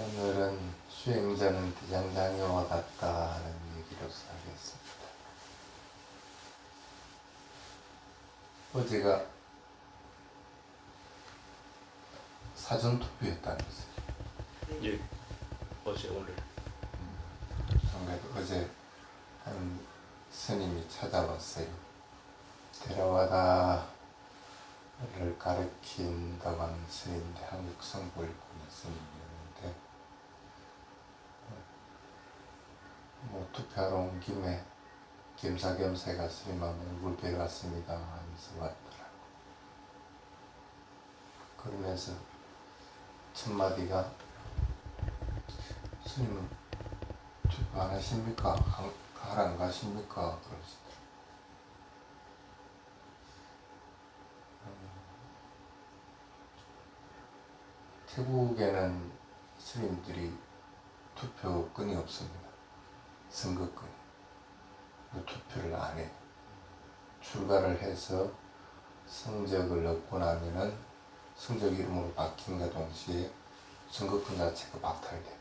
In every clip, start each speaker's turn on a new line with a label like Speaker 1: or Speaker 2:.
Speaker 1: 오늘은 수행자는 대장장이와 같다는 얘기로서 하겠습니다. 어제가 사전투표였다면서요?
Speaker 2: 예, 어제 오늘.
Speaker 1: 어제 한 스님이 찾아왔어요. 데라와다를 가르친다고 하는 스님인데 한국 성불군의 스님이었는데 투표하러 온 김에 겸사겸사 스님하고 얼굴 뵈러 왔습니다 하면서 왔더라고. 그러면서 첫 마디가 스님은 투표 안 하십니까? 하러 안 가십니까? 그러시더라고요. 태국에는 스님들이 투표권이 없습니다. 선거권. 투표를 안 해요. 출가를 해서 성적을 얻고 나면은 성적 이름으로 바뀐과 동시에 선거권 자체가 박탈되고요.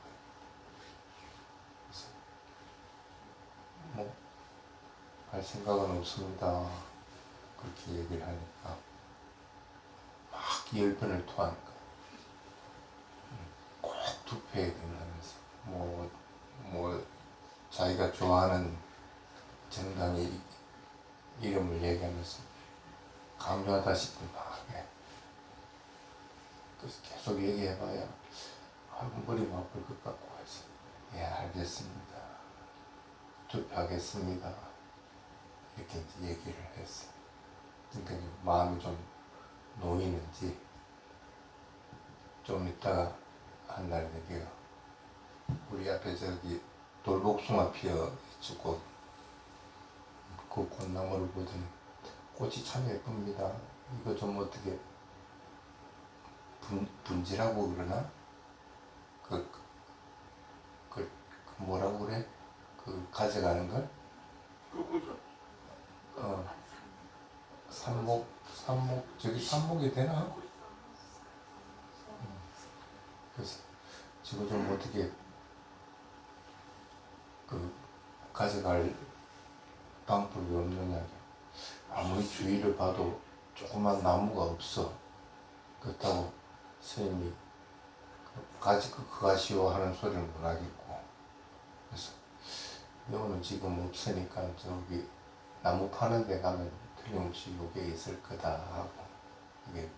Speaker 1: 그래서 할 생각은 없습니다. 그렇게 얘기를 하니까 막 열변을 토하니까 꼭 투표해야 된다면서 자기가 좋아하는 정당의 이름을 얘기하면서 강요하다시피 막 해. 그래서 계속 얘기해봐야 머리가 아플 것 같고 해서 예 알겠습니다. 투표하겠습니다. 이렇게 이제 얘기를 했어. 그러니까 마음이 좀 놓이는지 좀 이따가 한 날 얘기가 우리 앞에 저기 돌복숭아 피어 있고 그 꽃나무를 보더니 꽃이 참 예쁩니다. 이거 좀 어떻게 분지라고 그러나? 뭐라고 그래? 가져가는 걸? 산목이 되나? 그래서 지금 좀 어떻게 가져갈 방법이 없느냐. 아무리 주위를 봐도 조그만 나무가 없어. 그렇다고 스님이 가시오 하는 소리를 못 하겠고. 그래서 여기는 지금 없으니까 저기 나무 파는 데 가면 틀림없이 요게 있을 거다 하고 이게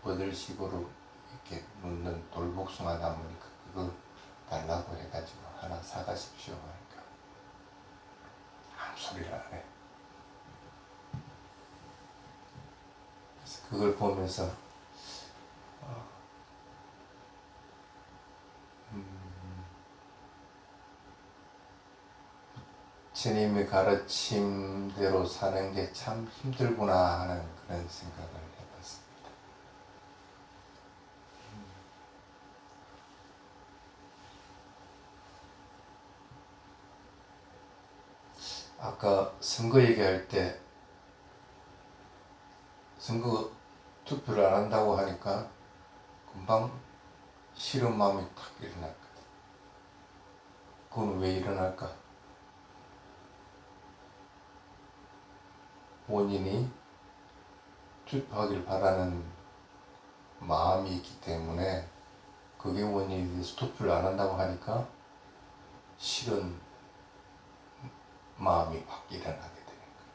Speaker 1: 버들식으로 이렇게 묻는 돌복숭아 나무니까 그거 달라고 해가지고 하나 사가십시오 하니까 아무 소리를 안 해. 그래서 그걸 보면서 주님의 가르침대로 사는 게 참 힘들구나 하는 그런 생각을 해봤습니다. 아까 선거 얘기할 때 선거 투표를 안 한다고 하니까 금방 싫은 마음이 탁 일어났거든. 그건 왜 일어날까? 본인이 투표하길 바라는 마음이 있기 때문에 그게 원인이 돼서 투표를 안 한다고 하니까 싫은 마음이 확 일어나게 되는 거예요.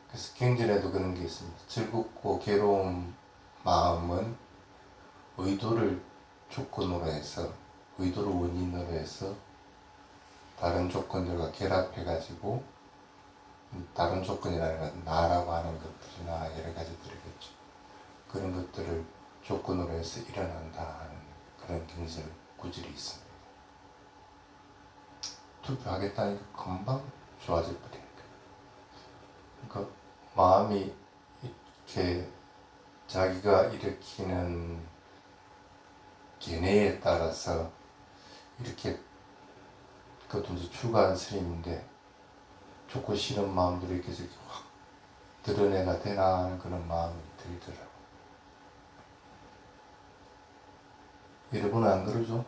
Speaker 1: 그래서 경전에도 그런 게 있습니다. 즐겁고 괴로운 마음은 의도를 조건으로 해서 의도를 원인으로 해서 다른 조건들과 결합해가지고 다른 조건이라는 건 나라고 하는 것들이나 여러 가지들이겠죠. 그런 것들을 조건으로 해서 일어난다 하는 그런 경전 구절이 있습니다. 투표하겠다니까 금방 좋아질 버리니까. 그러니까 마음이 이렇게 자기가 일으키는 견해에 따라서 이렇게 그것도 이제 출가한 스님인데 좋고 싫은 마음들이 이렇게 확 드러내가 되나 하는 그런 마음이 들더라고요. 여러분은 안 그러죠?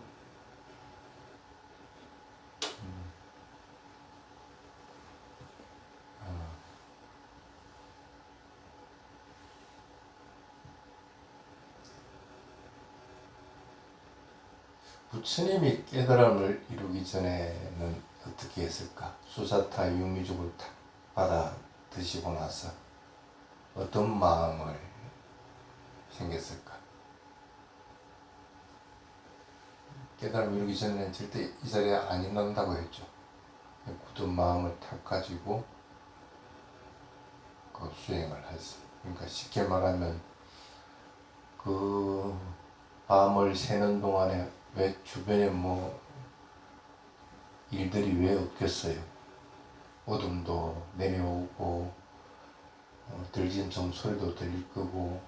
Speaker 1: 부처님이 깨달음을 이루기 전에는 어떻게 했을까? 수사타 육미죽을 탁 받아 드시고 나서 어떤 마음을 생겼을까? 깨달음 이루기 전에는 절대 이 자리에 안 일어난다고 했죠. 굳은 마음을 탁 가지고 그 수행을 했어. 그러니까 쉽게 말하면 그 밤을 새는 동안에 왜 주변에 뭐 일들이 왜 없겠어요? 어둠도 내려오고 들짐승 소리도 들릴 거고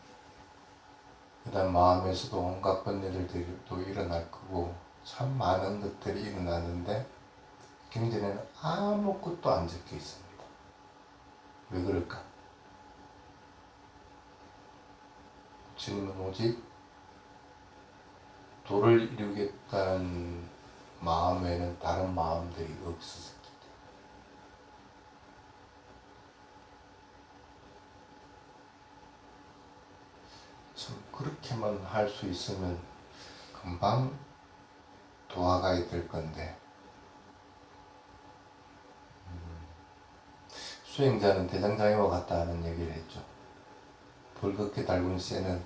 Speaker 1: 그 다음 마음에서도 온갖 번뇌들도 일어날 거고 참 많은 것들이 일어나는데 경전에는 아무것도 안 적혀 있습니다. 왜 그럴까? 부처님은 오직 도를 이루겠다는 마음에는 다른 마음들이 없었기 때문에. 참 그렇게만 할 수 있으면 금방 도화가야 될 건데 수행자는 대장장이와 같다는 얘기를 했죠. 벌겋게 달군 쇠는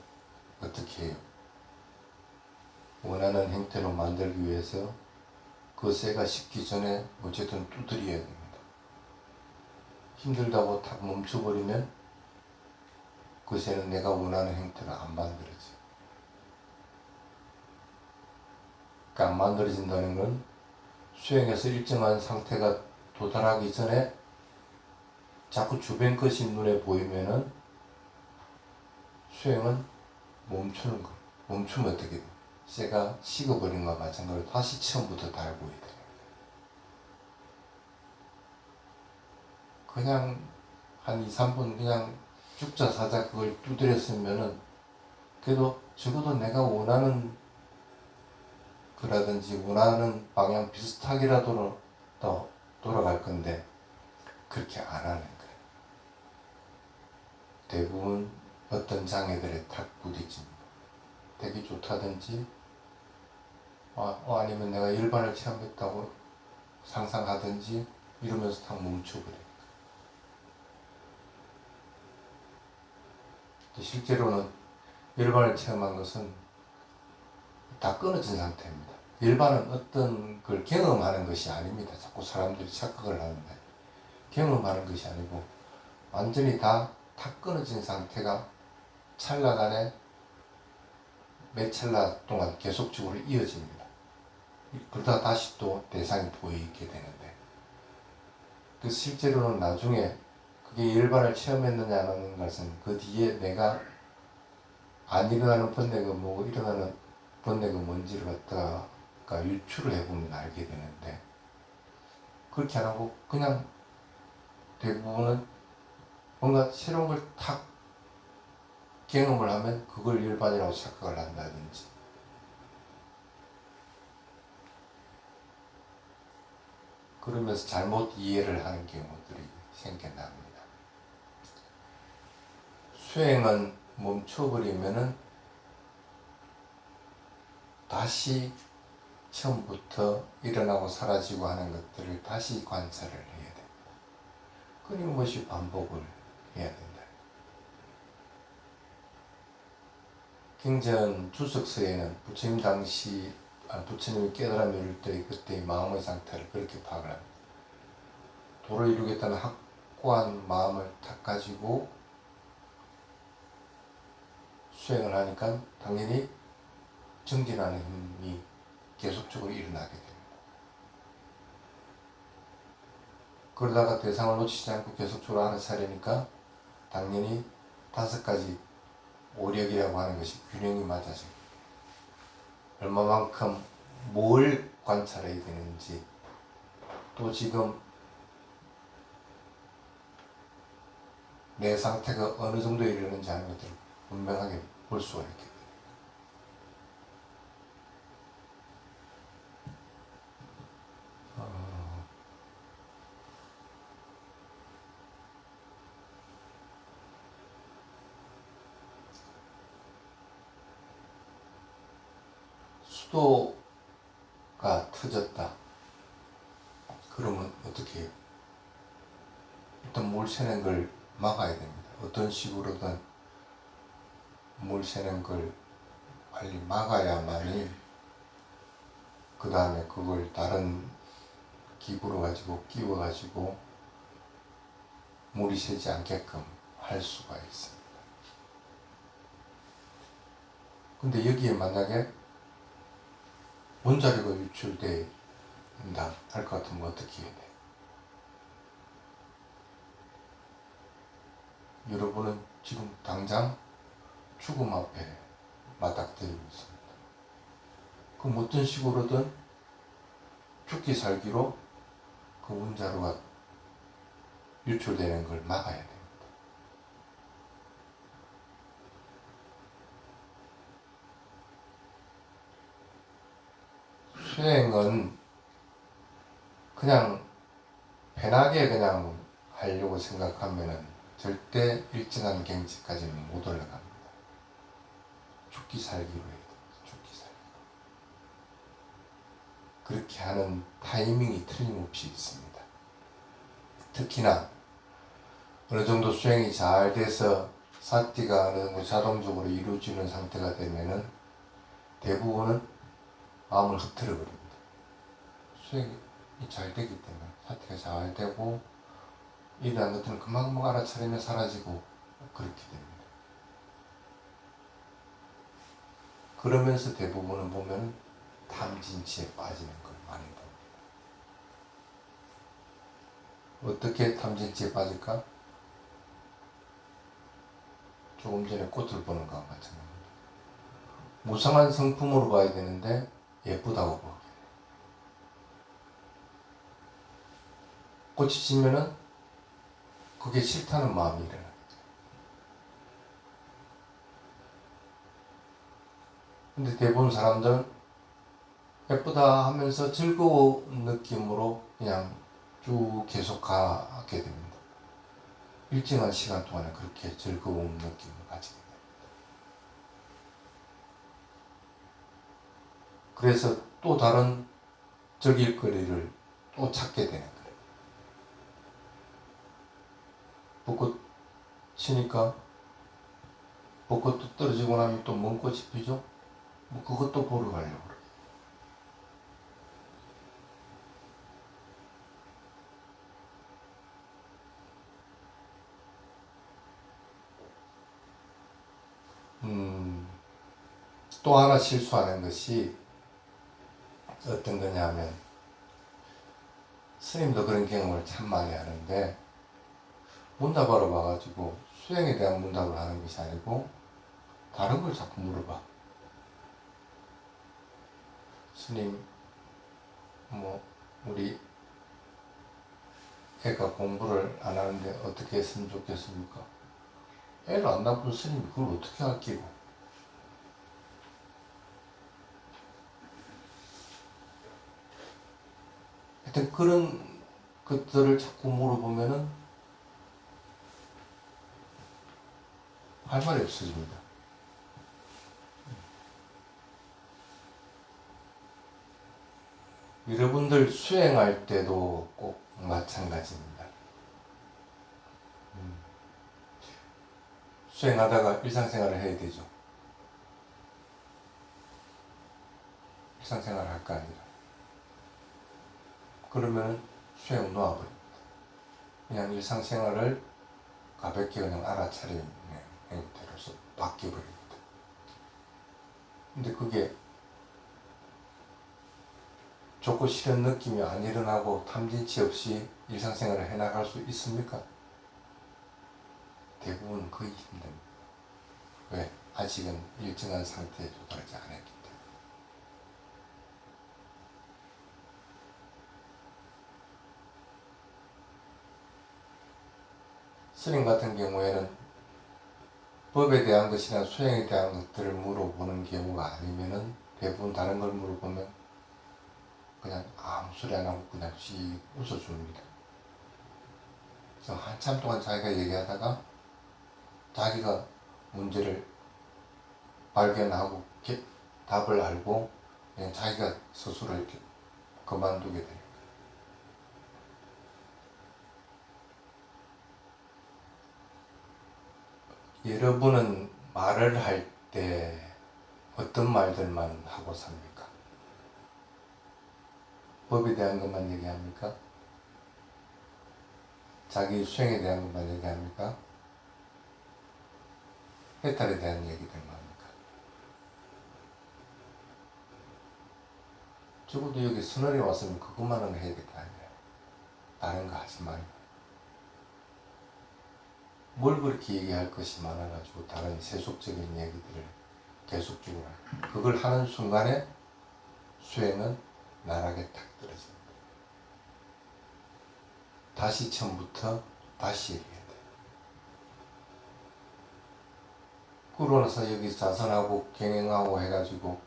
Speaker 1: 어떻게 해요? 원하는 형태로 만들기 위해서 그 쇠가 식기 전에 어쨌든 두드려야 됩니다. 힘들다고 탁 멈춰버리면 그 쇠는 내가 원하는 형태로 안 만들어져요. 그러니까 안 만들어진다는 건 수행에서 일정한 상태가 도달하기 전에 자꾸 주변 것이 눈에 보이면은 수행은 멈추는 거. 멈추면 어떻게 돼? 쇠가 식어버린 것과 마찬가지로 다시 처음부터 달고 있다. 그냥 한 2, 3분 그냥 죽자 사자 그걸 두드렸으면은 그래도 적어도 내가 원하는 거라든지 원하는 방향 비슷하게라도 더 돌아갈 건데 그렇게 안 하는 거예요. 대부분 어떤 장애들에 탁 부딪힙니다. 되게 좋다든지 아니면 내가 일반을 체험했다고 상상하든지 이러면서 탁 멈춰버려요. 실제로는 일반을 체험한 것은 다 끊어진 상태입니다. 일반은 어떤 걸 경험하는 것이 아닙니다. 자꾸 사람들이 착각을 하는데 경험하는 것이 아니고 완전히 다 끊어진 상태가 찰나간에 몇 찰나 동안 계속적으로 이어집니다. 그러다 다시 또 대상이 보이게 되는데 그 실제로는 나중에 그게 일반을 체험했느냐 안 하는 것은 그 뒤에 내가 안 일어나는 번뇌가 뭐고 일어나는 번뇌가 뭔지를 갖다가 유추를 해보면 알게 되는데 그렇게 안 하고 그냥 대부분은 뭔가 새로운 걸 탁 경험을 하면 그걸 일반이라고 착각을 한다든지 그러면서 잘못 이해를 하는 경우들이 생겨납니다. 수행은 멈춰버리면은 다시 처음부터 일어나고 사라지고 하는 것들을 다시 관찰을 해야 됩니다. 끊임없이 반복을 해야 된다. 경전 주석서에는 부처님 당시 부처님이 깨달음 이룰 때 그때의 마음의 상태를 그렇게 파악을 합니다. 도를 이루겠다는 확고한 마음을 딱 가지고 수행을 하니까 당연히 정진하는 힘이 계속적으로 일어나게 됩니다. 그러다가 대상을 놓치지 않고 계속적으로 알아차리니까 당연히 5가지 오력이라고 하는 것이 균형이 맞아서 얼마만큼 뭘 관찰해야 되는지 또 지금 내 상태가 어느 정도에 이르는지 하는 것들을 분명하게 볼 수가 있게 됩니다. 축도가 터졌다. 그러면 어떻게 해요? 일단 물 새는 걸 막아야 됩니다. 어떤 식으로든 물 새는 걸 빨리 막아야만이 그 다음에 그걸 다른 기구로 가지고 끼워 가지고 물이 새지 않게끔 할 수가 있습니다. 근데 여기에 만약에 원자료가 유출된다 할 것 같으면 어떻게 해야 돼? 여러분은 지금 당장 죽음 앞에 맞닥뜨리고 있습니다. 그럼 어떤 식으로든 죽기 살기로 그 원자료가 유출되는 걸 막아야 됩니다. 수행은 그냥 편하게 그냥 하려고 생각하면은 절대 일정한 경지까지는 못 올라갑니다. 죽기 살기로 해야 됩니다. 죽기 살기. 그렇게 하는 타이밍이 틀림없이 있습니다. 특히나 어느 정도 수행이 잘 돼서 사티가 어느 정도 자동적으로 이루어지는 상태가 되면은 대부분은 마음을 흐트러 버립니다. 수행이 잘 되기 때문에 사티가 잘 되고 이러한 것들은 금방금방 알아차리면 사라지고 그렇게 됩니다. 그러면서 대부분은 보면 탐진치에 빠지는 걸 많이 봅니다. 어떻게 탐진치에 빠질까? 조금 전에 꽃을 보는 것과 마찬가지입니다. 무상한 성품으로 봐야 되는데 예쁘다고 보게. 꽃이 지면은 그게 싫다는 마음이 일어나요. 근데 대부분 사람들은 예쁘다 하면서 즐거운 느낌으로 그냥 쭉 계속 가게 됩니다. 일정한 시간 동안에 그렇게 즐거운 느낌을 가지게 됩니다. 그래서 또 다른 즐길거리를 또 찾게 되는 거예요. 벚꽃 치니까 벚꽃도 떨어지고 나면 또 먼 꽃이 피죠? 뭐 그것도 보러 가려고 그래요. 또 하나 실수하는 것이 어떤 거냐 하면 스님도 그런 경험을 참 많이 하는데 문답하러 와가지고 수행에 대한 문답을 하는 것이 아니고 다른 걸 자꾸 물어봐. 스님, 우리 애가 공부를 안 하는데 어떻게 했으면 좋겠습니까? 애를 안 낳고 스님이 그걸 어떻게 아끼고? 하여튼 그런 것들을 자꾸 물어보면은 할 말이 없어집니다. 여러분들 수행할 때도 꼭 마찬가지입니다. 수행하다가 일상생활을 해야 되죠. 일상생활을 할 거 아니라. 그러면 수행을 놓아버립니다. 그냥 일상생활을 가볍게 그냥 알아차리는 형태로서 바뀌어버립니다. 근데 그게 좋고 싫은 느낌이 안 일어나고 탐진치 없이 일상생활을 해나갈 수 있습니까? 대부분 거의 힘듭니다. 왜? 아직은 일정한 상태에 도달하지 않았기 때문에. 스님 같은 경우에는 법에 대한 것이나 수행에 대한 것들을 물어보는 경우가 아니면은 대부분 다른 걸 물어보면 그냥 아무 소리 안 하고 그냥 씩 웃어줍니다. 그래서 한참 동안 자기가 얘기하다가 자기가 문제를 발견하고 답을 알고 그냥 자기가 스스로 이렇게 그만두게 되는 거예요. 여러분은 말을 할 때 어떤 말들만 하고 삽니까? 법에 대한 것만 얘기합니까? 자기 수행에 대한 것만 얘기합니까? 해탈에 대한 얘기들만 합니까? 적어도 여기 선언에 왔으면 그것만은 해야 될 거 아니에요. 다른 거 하지 말고. 뭘 그렇게 얘기할 것이 많아가지고 다른 세속적인 얘기들을 계속적으로 그걸 하는 순간에 수행은 나락에 탁 떨어집니다. 다시 처음부터 다시 얘기해야 돼요. 그러고 나서 여기 자선하고 경영하고 해가지고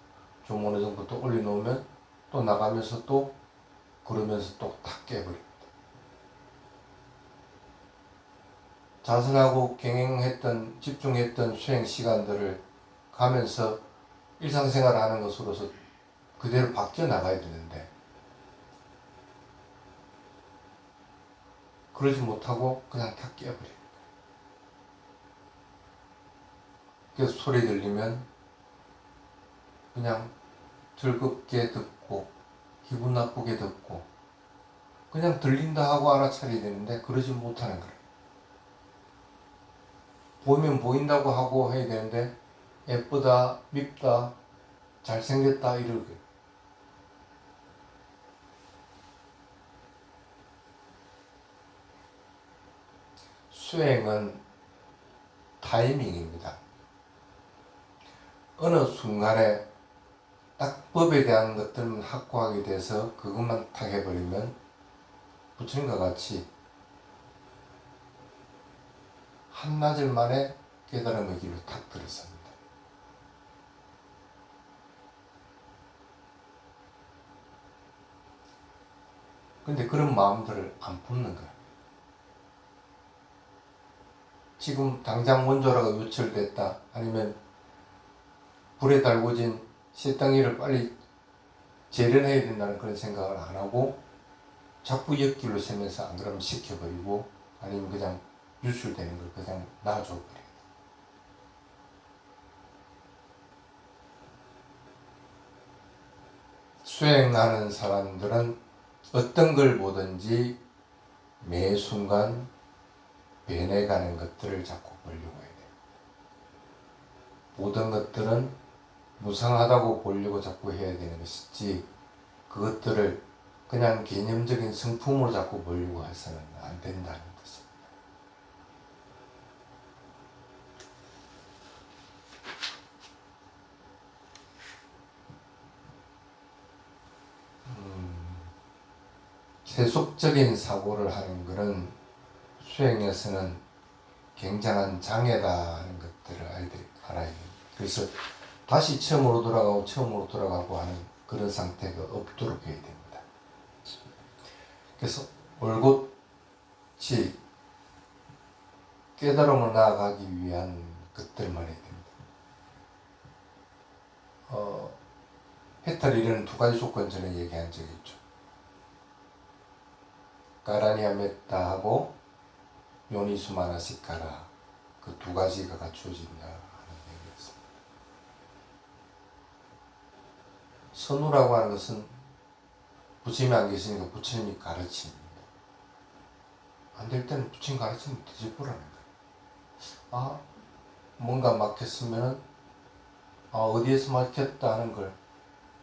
Speaker 1: 좀 어느 정도 또 올려놓으면 또 나가면서 또 그러면서 또 탁 깨버립니다. 자선하고 경영했던 집중했던 수행 시간들을 가면서 일상생활을 하는 것으로서 그대로 바뀌어 나가야 되는데 그러지 못하고 그냥 탁 깨버려요. 그래서 소리 들리면 그냥 즐겁게 듣고 기분 나쁘게 듣고 그냥 들린다 하고 알아차려야 되는데 그러지 못하는 거예요. 보이면 보인다고 하고 해야 되는데 예쁘다, 밉다, 잘생겼다 이러게. 수행은 타이밍입니다. 어느 순간에 딱 법에 대한 것들만 확고하게 돼서 그것만 탁 해버리면 부처님과 같이 한나절 만에 깨달음의 길로 탁 들어섭니다. 근데 그런 마음들을 안 품는 거예요. 지금 당장 원조라가 유출됐다 아니면 불에 달궈진 쇳덩이를 빨리 재련해야 된다는 그런 생각을 안 하고 자꾸 옆길로 세면서 안 그러면 식혀버리고 아니면 그냥 유출되는 걸 그냥 놔줘버려요. 수행하는 사람들은 어떤 걸 보든지 매 순간 변해가는 것들을 자꾸 보려고 해야 돼요. 모든 것들은 무상하다고 보려고 자꾸 해야 되는 것이지 그것들을 그냥 개념적인 성품으로 자꾸 보려고 해서는 안 된다는 것입니다. 세속적인 사고를 하는 것은 수행에서는 굉장한 장애다 하는 것들을 아이들이 알아야 됩니다. 그래서 다시 처음으로 돌아가고 하는 그런 상태가 없도록 해야 됩니다. 그래서 올곧이 깨달음으로 나아가기 위한 것들만 해야 됩니다. 해탈 이런 두 가지 조건 전에 얘기한 적이 있죠. 가라니아 메타 하고 요니수마나시카라 그 두 가지가 갖추어진다 하는 얘기였습니다. 선우라고 하는 것은 부처님이 안 계시니까 부처님이 가르칩니다. 안 될 때는 부처님 가르치면 뒤집으라는 거예요. 뭔가 막혔으면은 어디에서 막혔다 하는 걸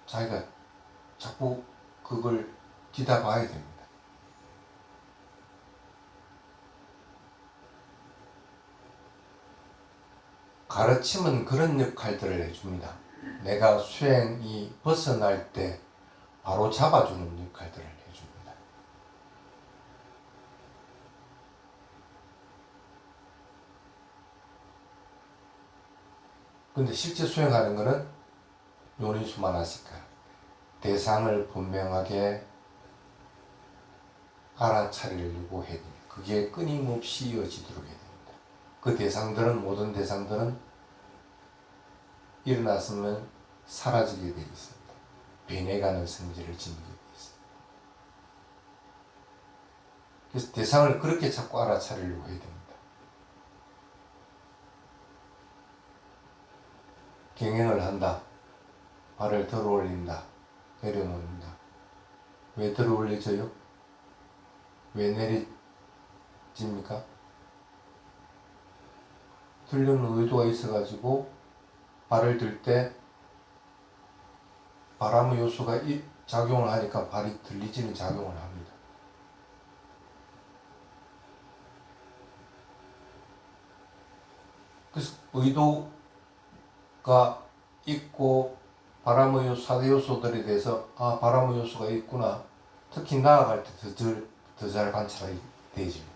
Speaker 1: 자기가 자꾸 그걸 뒤다봐야 됩니다. 가르침은 그런 역할들을 해줍니다. 내가 수행이 벗어날 때 바로 잡아주는 역할들을 해줍니다. 근데 실제 수행하는 것은 요니수마나시카 대상을 분명하게 알아차리려고 해야 됩니다. 그게 끊임없이 이어지도록 해야 됩니다. 그 대상들은 모든 대상들은 일어났으면 사라지게 되어 있습니다. 변해가는 성질을 지니게 돼 있어요. 그래서 대상을 그렇게 자꾸 알아차리려고 해야 됩니다. 경행을 한다. 발을 들어 올린다. 내려놓는다. 왜 들어 올려져요? 왜 내려집니까? 들려는 의도가 있어가지고 발을 들 때 바람의 요소가 작용을 하니까 발이 들리지는 작용을 합니다. 그래서 의도가 있고 바람의 요소, 4대 요소들에 대해서 바람의 요소가 있구나. 특히 나아갈 때 더 잘 관찰이 되집니다.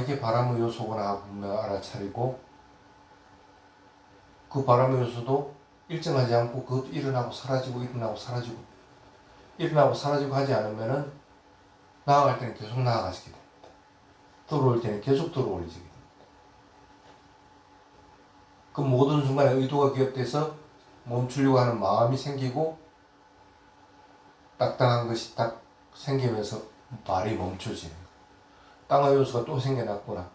Speaker 1: 이게 바람의 요소구나 하고 분명 알아차리고 그 바람의 요소도 일정하지 않고 그것도 일어나고 사라지고 일어나고 사라지고 일어나고 사라지고 하지 않으면은 나아갈 때는 계속 나아가시게 됩니다. 들어올 때는 계속 들어올리게 됩니다. 그 모든 순간에 의도가 기억돼서 멈추려고 하는 마음이 생기고 딱딱한 것이 딱 생기면서 말이 멈춰지는 거예요. 땅의 요소가 또 생겨났구나.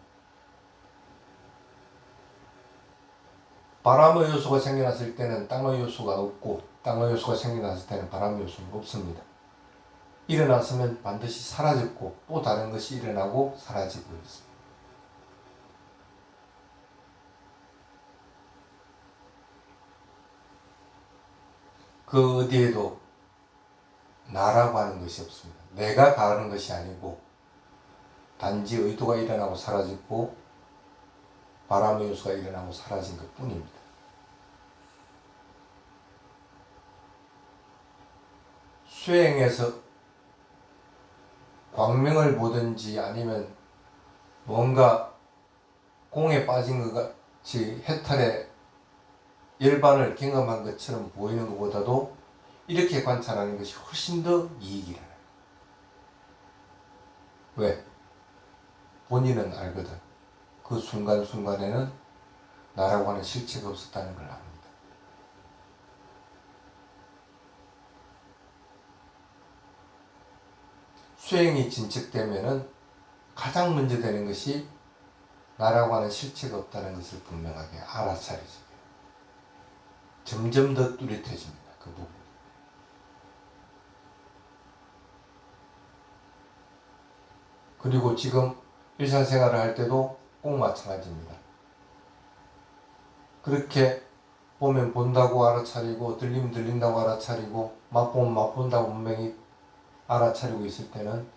Speaker 1: 바람의 요소가 생겨났을 때는 땅의 요소가 없고 땅의 요소가 생겨났을 때는 바람의 요소는 없습니다. 일어났으면 반드시 사라졌고 또 다른 것이 일어나고 사라지고 있습니다. 그 어디에도 나라고 하는 것이 없습니다. 내가 가는 것이 아니고 단지 의도가 일어나고 사라지고 바람의 요소가 일어나고 사라진 것 뿐입니다. 수행에서 광명을 보든지 아니면 뭔가 공에 빠진 것 같이 해탈의 열반을 경험한 것처럼 보이는 것보다도 이렇게 관찰하는 것이 훨씬 더 이익이라는 거예요. 왜? 본인은 알거든. 그 순간순간에는 나라고 하는 실체가 없었다는 걸 압니다. 수행이 진척되면은 가장 먼저 되는 것이 나라고 하는 실체가 없다는 것을 분명하게 알아차리죠. 점점 더 뚜렷해집니다. 그 부분. 그리고 지금 일상생활을 할 때도 꼭 마찬가지입니다. 그렇게 보면 본다고 알아차리고 들리면 들린다고 알아차리고 맛보면 맛본다고 분명히 알아차리고 있을 때는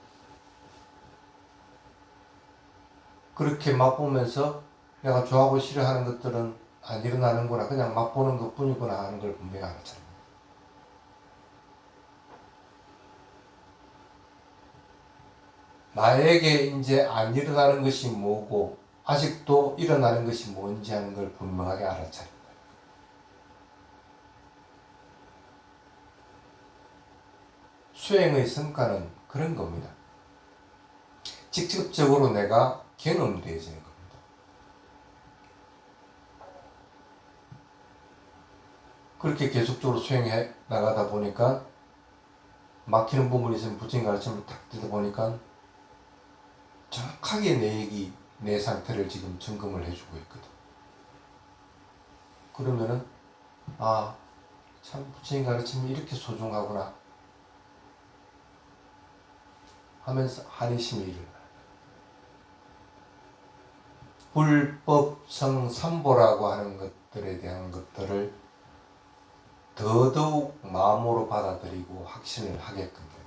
Speaker 1: 그렇게 맛보면서 내가 좋아하고 싫어하는 것들은 안 일어나는구나, 그냥 맛보는 것 뿐이구나 하는 걸 분명히 알아차립니다. 나에게 이제 안 일어나는 것이 뭐고 아직도 일어나는 것이 뭔지 하는 걸 분명하게 알아차립니다. 수행의 성과는 그런 겁니다. 직접적으로 내가 경험되어지는 겁니다. 그렇게 계속적으로 수행해 나가다 보니까 막히는 부분이 있으면 부처님 가르침을 탁 듣다 보니까 정확하게 내 얘기, 내 상태를 지금 점검을 해주고 있거든. 그러면은 참 부처님 가르침이 이렇게 소중하구나 하면서 한의심이 일어나요. 불법성삼보라고 하는 것들에 대한 것들을 더더욱 마음으로 받아들이고 확신을 하게끔 된다.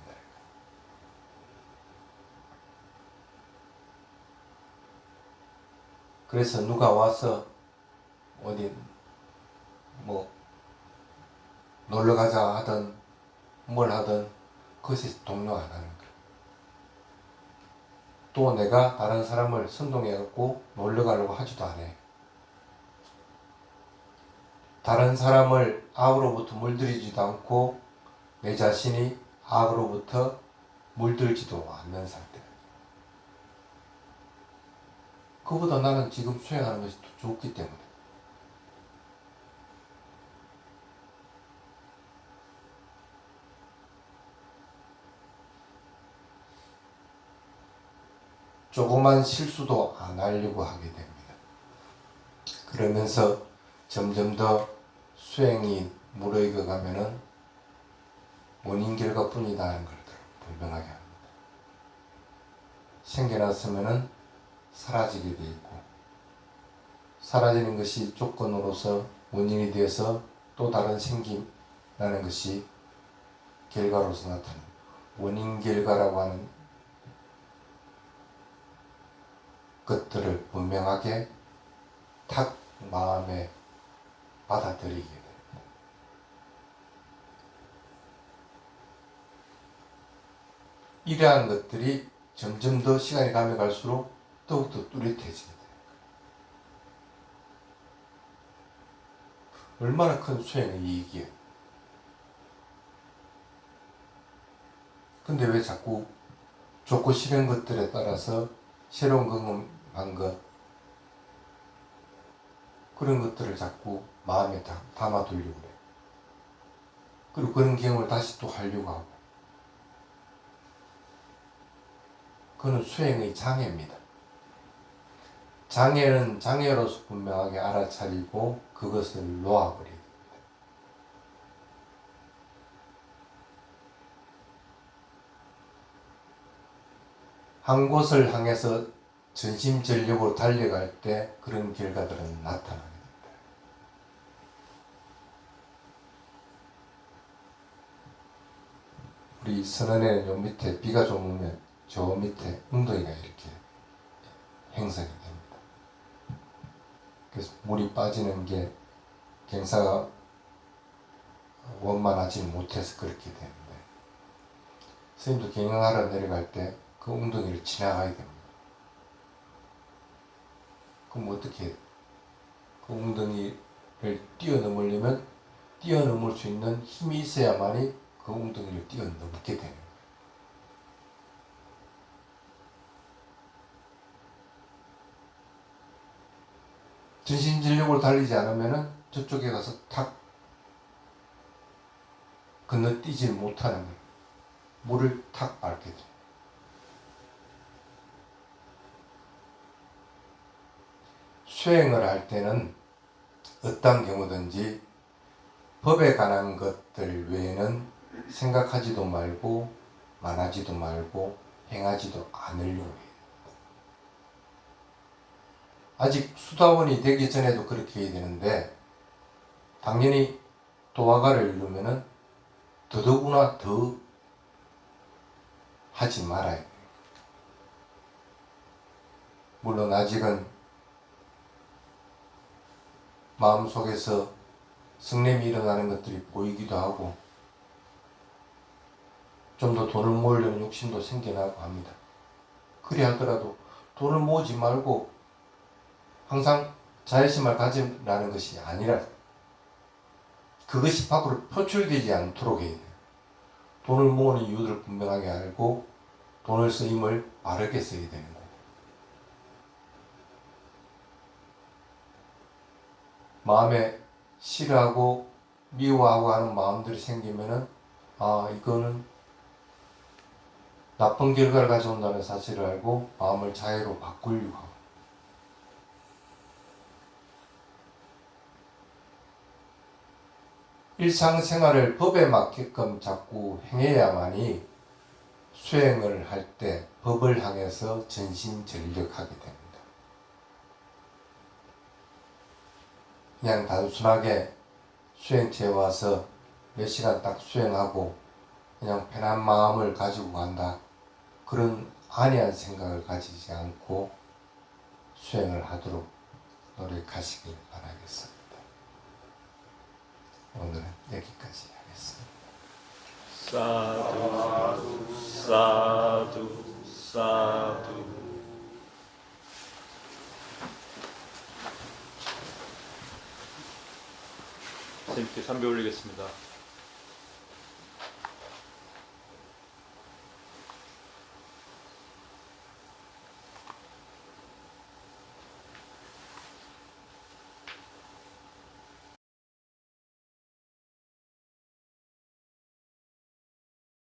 Speaker 1: 그래서 누가 와서 어디 놀러 가자 하든 뭘 하든 그것에 동요 안 하는 거예요. 또 내가 다른 사람을 선동해갖고 놀러 가려고 하지도 않아요. 다른 사람을 악으로부터 물들이지도 않고 내 자신이 악으로부터 물들지도 않는 상태. 그보다 나는 지금 수행하는 것이 더 좋기 때문에. 조그만 실수도 안 하려고 하게 됩니다. 그러면서 점점 더 수행이 무르익어 가면은 원인 결과뿐이다 하는 걸 분명하게 합니다. 생겨났으면은 사라지게 돼 있고, 사라지는 것이 조건으로서 원인이 되어서 또 다른 생김이라는 것이 결과로서 나타나는 원인 결과라고 하는 것들을 분명하게 탁 마음에 받아들이게 됩니다. 이러한 것들이 점점 더 시간이 가면 갈수록 더욱더 뚜렷해집니다. 얼마나 큰 수행의 이익이에요. 근데 왜 자꾸 좋고 싫은 것들에 따라서 새로운 경험한 것, 그런 것들을 자꾸 마음에 담아두려고 그래요. 그리고 그런 경험을 다시 또 하려고 하고. 그건 수행의 장애입니다. 장애는 장애로서 분명하게 알아차리고 그것을 놓아버리게 됩니다. 한 곳을 향해서 전심전력으로 달려갈 때 그런 결과들은 나타나게 됩니다. 우리 선원에는 요 밑에 비가 좀 오면 저 밑에 웅덩이가 이렇게 형성이 됩니다. 그래서 물이 빠지는 게 경사가 원만하지 못해서 그렇게 되는데, 선생님도 경영하러 내려갈 때 그 웅덩이를 지나가야 됩니다. 그럼 어떻게 해요? 그 웅덩이를 뛰어넘으려면 뛰어넘을 수 있는 힘이 있어야만이 그 웅덩이를 뛰어넘게 되는 거예요. 전신전력으로 달리지 않으면 저쪽에 가서 탁 건너뛰지 못하는 거예요. 물을 탁 밟게 돼요. 수행을 할 때는 어떤 경우든지 법에 관한 것들 외에는 생각하지도 말고 말하지도 말고 행하지도 않으려고 해요. 아직 수다원이 되기 전에도 그렇게 해야 되는데, 당연히 도화가를 이루면은 더더구나 더 하지 말아야 돼요. 물론 아직은 마음속에서 성냄이 일어나는 것들이 보이기도 하고 좀 더 돈을 모으려는 욕심도 생겨나고 합니다. 그리 하더라도 돈을 모으지 말고 항상 자애심을 가지라는 것이 아니라 그것이 밖으로 표출되지 않도록 해야 돼요. 돈을 모으는 이유들을 분명하게 알고 돈을 쓰임을 바르게 써야 되는 거예요. 마음에 싫어하고 미워하고 하는 마음들이 생기면은 이거는 나쁜 결과를 가져온다는 사실을 알고 마음을 자애로 바꾸려고 하고, 일상생활을 법에 맞게끔 자꾸 행해야만이 수행을 할 때 법을 향해서 전심전력하게 됩니다. 그냥 단순하게 수행체에 와서 몇 시간 딱 수행하고 그냥 편한 마음을 가지고 간다, 그런 안이한 생각을 가지지 않고 수행을 하도록 노력하시길 바라겠습니다. 오늘은 여기까지 하겠습니다.
Speaker 2: 사두 사두 사두. 선생님께 삼배 올리겠습니다.